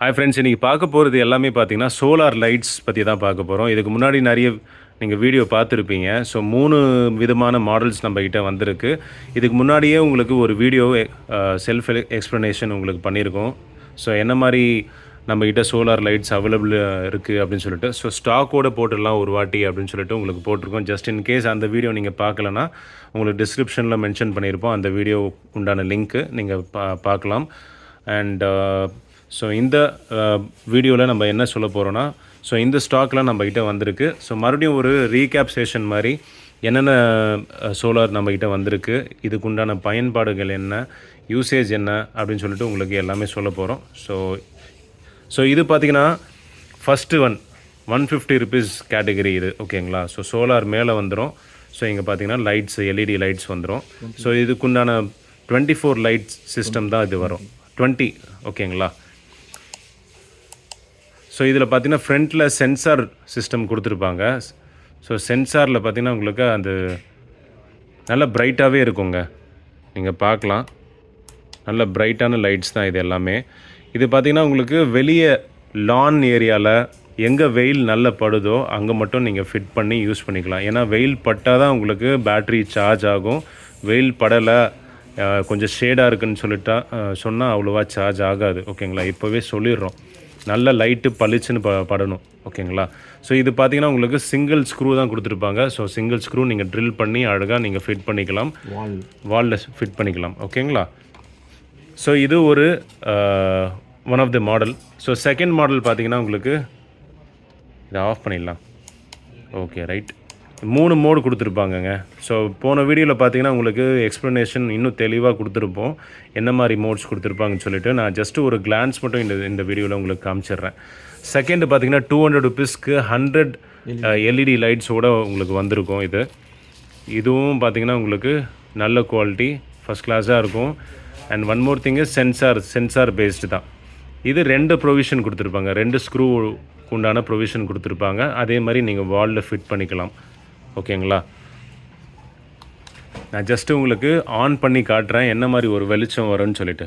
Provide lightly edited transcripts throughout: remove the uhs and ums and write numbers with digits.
Hi friends, இன்றைக்கி பார்க்க போகிறது எல்லாமே பார்த்தீங்கன்னா சோலார் லைட்ஸ் பற்றி தான் பார்க்க போகிறோம். இதுக்கு முன்னாடி நிறைய நீங்கள் வீடியோ பார்த்துருப்பீங்க. ஸோ 3 விதமான மாடல்ஸ் நம்மக்கிட்ட வந்திருக்கு. இதுக்கு முன்னாடியே உங்களுக்கு ஒரு வீடியோ செல்ஃப் எக்ஸ்ப்ளனேஷன் உங்களுக்கு பண்ணியிருக்கோம். ஸோ என்ன மாதிரி நம்மக்கிட்ட சோலார் லைட்ஸ் அவைலபிள் இருக்குது அப்படின்னு சொல்லிட்டு, ஸோ ஸ்டாக்கோடு போட்டுடலாம் ஒரு வாட்டி அப்படின்னு சொல்லிட்டு உங்களுக்கு போட்டிருக்கோம். ஜஸ்ட் இன் கேஸ் அந்த வீடியோ நீங்கள் பார்க்கலன்னா உங்களுக்கு டிஸ்கிரிப்ஷனில் மென்ஷன் பண்ணியிருப்போம். அந்த வீடியோ உண்டான லிங்க்கு நீங்கள் பார்க்கலாம். அண்ட் ஸோ இந்த வீடியோவில் நம்ம என்ன சொல்ல போகிறோன்னா, ஸோ இந்த ஸ்டாக்லாம் நம்மக்கிட்ட வந்திருக்கு. ஸோ மறுபடியும் ஒரு ரீகேப் செஷன் மாதிரி என்னென்ன சோலார் நம்மக்கிட்ட வந்திருக்கு, இதுக்குண்டான பயன்பாடுகள் என்ன, யூசேஜ் என்ன அப்படின்னு சொல்லிட்டு உங்களுக்கு எல்லாமே சொல்ல போகிறோம். ஸோ இது பார்த்திங்கன்னா ஃபஸ்ட்டு 150 ருபீஸ் கேட்டகரி இது, ஓகேங்களா. ஸோ சோலார் மேலே வந்துடும். ஸோ இங்கே பார்த்தீங்கன்னா லைட்ஸ், எல்இடி லைட்ஸ் வந்துடும். ஸோ இதுக்குண்டான 24 லைட்ஸ் சிஸ்டம் தான் இது வரும். 20, ஓகேங்களா. ஸோ இதில் பார்த்தீங்கன்னா ஃப்ரண்ட்டில் சென்சார் சிஸ்டம் கொடுத்துருப்பாங்க. ஸோ சென்சாரில் பார்த்தீங்கன்னா உங்களுக்கு அந்த நல்ல பிரைட்டாகவே இருக்குங்க, நீங்கள் பார்க்கலாம். நல்ல பிரைட்டான லைட்ஸ் தான் இது எல்லாமே. இது பார்த்திங்கன்னா உங்களுக்கு வெளியே லான் ஏரியாவில் எங்கே வெயில் நல்லா படுதோ அங்கே மட்டும் நீங்கள் ஃபிட் பண்ணி யூஸ் பண்ணிக்கலாம். ஏன்னா வெயில் பட்டால் தான் உங்களுக்கு பேட்ரி சார்ஜ் ஆகும். வெயில் படலை, கொஞ்சம் ஷேடாக இருக்குதுன்னு சொன்னால் அவ்வளோவா சார்ஜ் ஆகாது, ஓகேங்களா. இப்போவே சொல்லிடுறோம், நல்ல லைட்டு பளிச்சுன்னு படணும், ஓகேங்களா. ஸோ இது பார்த்திங்கன்னா உங்களுக்கு சிங்கிள் ஸ்க்ரூ தான் கொடுத்துருப்பாங்க. ஸோ சிங்கிள் ஸ்க்ரூ நீங்கள் ட்ரில் பண்ணி அழகாக நீங்கள் ஃபிட் பண்ணிக்கலாம், வாலில் ஃபிட் பண்ணிக்கலாம், ஓகேங்களா. ஸோ இது ஒரு one of the model. So second model பார்த்திங்கன்னா உங்களுக்கு இதை ஆஃப் பண்ணிடலாம். Okay, right. 3 மோடு கொடுத்துருப்பாங்கங்க. ஸோ போன வீடியோவில் பார்த்தீங்கன்னா உங்களுக்கு எக்ஸ்ப்ளனேஷன் இன்னும் தெளிவாக கொடுத்துருப்போம், என்ன மாதிரி மோட்ஸ் கொடுத்துருப்பாங்கன்னு சொல்லிட்டு. நான் ஜஸ்ட்டு ஒரு கிளான்ஸ் மட்டும் இந்த வீடியோவில் உங்களுக்கு காமிச்சிடுறேன். செகண்டு பார்த்தீங்கன்னா 200 ருபீஸ்க்கு 100 எல்இடி லைட்ஸோடு உங்களுக்கு வந்திருக்கும். இதுவும் பார்த்தீங்கன்னா உங்களுக்கு நல்ல குவாலிட்டி, ஃபஸ்ட் கிளாஸாக இருக்கும். And one more thing, sensor based தான் இது. 2 ப்ரொவிஷன் கொடுத்துருப்பாங்க, 2 ஸ்க்ரூ உண்டான ப்ரொவிஷன் கொடுத்துருப்பாங்க. அதே மாதிரி நீங்கள் வாலில் ஃபிட் பண்ணிக்கலாம், ஓகேங்களா. நான் ஜஸ்ட்டு உங்களுக்கு ஆன் பண்ணி காட்டுறேன் என்ன மாதிரி ஒரு வெளிச்சம் வரும்னு சொல்லிட்டு,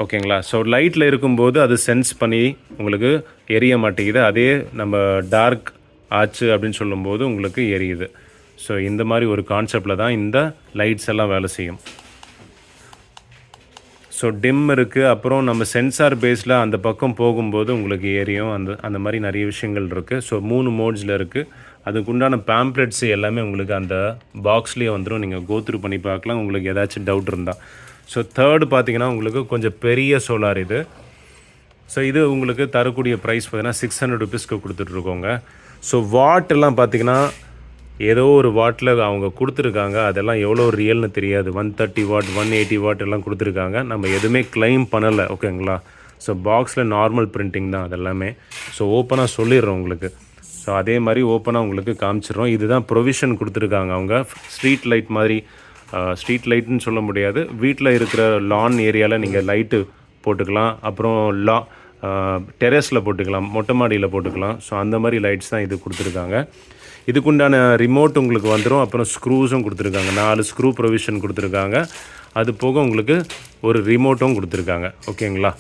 ஓகேங்களா. ஸோ லைட்டில் இருக்கும்போது அது சென்ஸ் பண்ணி உங்களுக்கு எரிய மாட்டேங்குது. அதே நம்ம டார்க் ஆச்சு அப்படின்னு சொல்லும்போது உங்களுக்கு எரியுது. ஸோ இந்த மாதிரி ஒரு கான்செப்டில் தான் இந்த லைட்ஸ் எல்லாம் வேலை செய்யும். ஸோ டிம் இருக்குது, அப்புறம் நம்ம சென்சார் பேஸில் அந்த பக்கம் போகும்போது உங்களுக்கு எரியும். அந்த மாதிரி நிறைய விஷயங்கள் இருக்குது. ஸோ 3 மோட்ஸில் இருக்குது. அதுக்குண்டான பேம்ப்ளெட்ஸ் எல்லாமே உங்களுக்கு அந்த பாக்ஸ்லேயே வந்துடும். நீங்கள் கோத்ரூ பண்ணி பார்க்கலாம் உங்களுக்கு ஏதாச்சும் டவுட் இருந்தால். ஸோ தேர்டு பார்த்திங்கன்னா உங்களுக்கு கொஞ்சம் பெரிய சோலார் இது. ஸோ இது உங்களுக்கு தரக்கூடிய ப்ரைஸ் பார்த்திங்கன்னா 600 ருபீஸ்க்கு கொடுத்துட்ருக்கோங்க. ஸோ வாட்டெல்லாம் பார்த்திங்கன்னா ஏதோ ஒரு வாட்டில் அவங்க கொடுத்துருக்காங்க. அதெல்லாம் எவ்வளோ ரியல்னு தெரியாது. 130 வாட், 180 வாட் எல்லாம் கொடுத்துருக்காங்க. நம்ம எதுவுமே கிளைம் பண்ணலை, ஓகேங்களா. ஸோ பாக்ஸில் நார்மல் பிரிண்டிங் தான் அதெல்லாமே. ஸோ ஓப்பனாக சொல்லிடுறோம் உங்களுக்கு. ஸோ அதே மாதிரி ஓப்பனாக உங்களுக்கு காமிச்சிடுறோம். இதுதான் ப்ரொவிஷன் கொடுத்துருக்காங்க அவங்க. ஸ்ட்ரீட் லைட் மாதிரி, ஸ்ட்ரீட் லைட்டுன்னு சொல்ல முடியாது, வீட்டில் இருக்கிற லான் ஏரியாவில் நீங்கள் லைட்டு போட்டுக்கலாம். அப்புறம் டெரஸில் போட்டுக்கலாம், மொட்டை மாடியில் போட்டுக்கலாம். ஸோ அந்த மாதிரி லைட்ஸ் தான் இது கொடுத்துருக்காங்க. இதுக்குண்டான ரிமோட் உங்களுக்கு வந்துடும். அப்புறம் ஸ்க்ரூஸும் கொடுத்துருக்காங்க, 4 ஸ்க்ரூ ப்ரொவிஷன் கொடுத்துருக்காங்க. அது போக உங்களுக்கு ஒரு ரிமோட்டும் கொடுத்துருக்காங்க, ஓகேங்களா.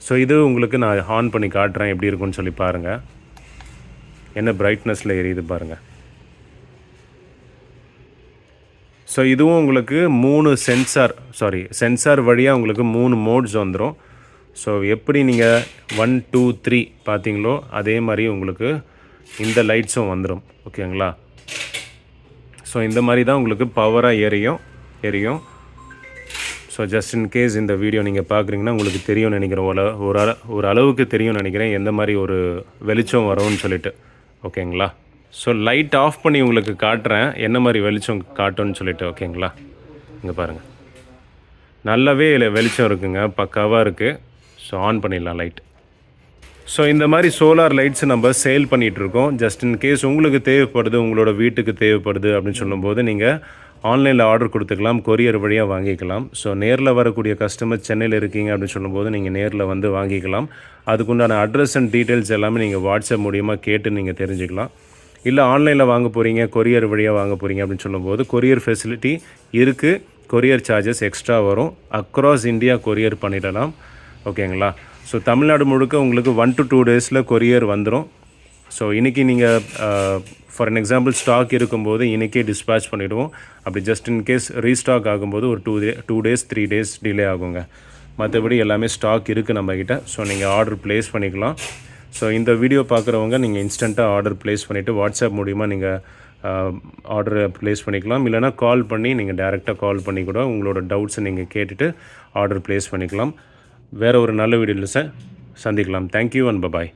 ஸோ இது உங்களுக்கு நான் ஆன் பண்ணி காட்டுறேன் எப்படி இருக்குன்னு சொல்லி பாருங்கள். என்ன பிரைட்னஸில் எரியுது பாருங்கள். ஸோ இதுவும் உங்களுக்கு 3 சென்சார் வழியாக உங்களுக்கு 3 மோட்ஸ் வந்துடும். ஸோ எப்படி நீங்கள் 1, 2, 3 பார்த்தீங்களோ அதே மாதிரி உங்களுக்கு இந்த லைட்ஸும் வந்துடும், ஓகேங்களா. ஸோ இந்த மாதிரி தான் உங்களுக்கு பவராக எரியும். ஸோ ஜஸ்ட் இன் கேஸ் இந்த வீடியோ நீங்கள் பார்க்குறீங்கன்னா உங்களுக்கு தெரியும்னு நினைக்கிறேன், ஒரு அளவுக்கு தெரியும்னு நினைக்கிறேன் எந்த மாதிரி ஒரு வெளிச்சம் வரும்னு சொல்லிட்டு, ஓகேங்களா. ஸோ லைட் ஆஃப் பண்ணி உங்களுக்கு காட்டுறேன் என்ன மாதிரி வெளிச்சம் காட்டும்னு சொல்லிட்டு, ஓகேங்களா. இங்கே பாருங்கள், நல்லாவே வெளிச்சம் இருக்குங்க, பக்காவாக இருக்குது. ஸோ ஆன் பண்ணிடலாம் லைட். ஸோ இந்த மாதிரி சோலார் லைட்ஸ் நம்ம சேல் பண்ணிகிட்ருக்கோம். ஜஸ்ட் இன் கேஸ் உங்களுக்கு தேவைப்படுது, உங்களோட வீட்டுக்கு தேவைப்படுது அப்படின்னு சொல்லும்போது நீங்கள் ஆன்லைனில் ஆர்டர் கொடுத்துக்கலாம், கொரியர் வழியாக வாங்கிக்கலாம். ஸோ நேரில் வரக்கூடிய கஸ்டமர் சென்னையில் இருக்கீங்க அப்படின்னு சொல்லும்போது நீங்கள் நேரில் வந்து வாங்கிக்கலாம். அதுக்குண்டான அட்ரஸ் அண்ட் டீட்டெயில்ஸ் எல்லாமே நீங்கள் வாட்ஸ்அப் மூலியமாக கேட்டு நீங்கள் தெரிஞ்சுக்கலாம். இல்லை ஆன்லைனில் வாங்க போகிறீங்க, கொரியர் வழியாக வாங்க போகிறீங்க அப்படின்னு சொல்லும்போது கொரியர் ஃபெசிலிட்டி இருக்குது. கொரியர் சார்ஜஸ் எக்ஸ்ட்ரா வரும். அக்ராஸ் இந்தியா கொரியர் பண்ணிடலாம். ஓகேங்களா? ஸோ தமிழ்நாடு முழுக்க உங்களுக்கு 1 to 2 டேஸில் கொரியர் வந்துடும். ஸோ இன்றைக்கி நீங்கள் ஃபார் அன் எக்ஸாம்பிள் ஸ்டாக் இருக்கும்போது இன்றைக்கே டிஸ்பேச் பண்ணிவிடுவோம். அப்படி ஜஸ்ட் இன்கேஸ் ரீஸ்டாக் ஆகும்போது ஒரு 2 டேஸ் 3 டேஸ் டிலே ஆகுங்க. மற்றபடி எல்லாமே ஸ்டாக் இருக்குது நம்மக்கிட்ட. ஸோ நீங்கள் ஆர்டர் ப்ளேஸ் பண்ணிக்கலாம். ஸோ இந்த வீடியோ பார்க்குறவங்க நீங்கள் இன்ஸ்டண்ட்டாக ஆர்டர் ப்ளேஸ் பண்ணிவிட்டு வாட்ஸ்அப் மூலிமா நீங்கள் ஆர்டரை ப்ளேஸ் பண்ணிக்கலாம். இல்லைனா கால் பண்ணி நீங்கள் டைரெக்டாக கால் பண்ணி கூட உங்களோட டவுட்ஸை நீங்கள் கேட்டுட்டு ஆர்டர் ப்ளேஸ் பண்ணிக்கலாம். வேறு ஒரு நல்ல வீடியோவில் சந்திக்கலாம். Thank you and bye bye.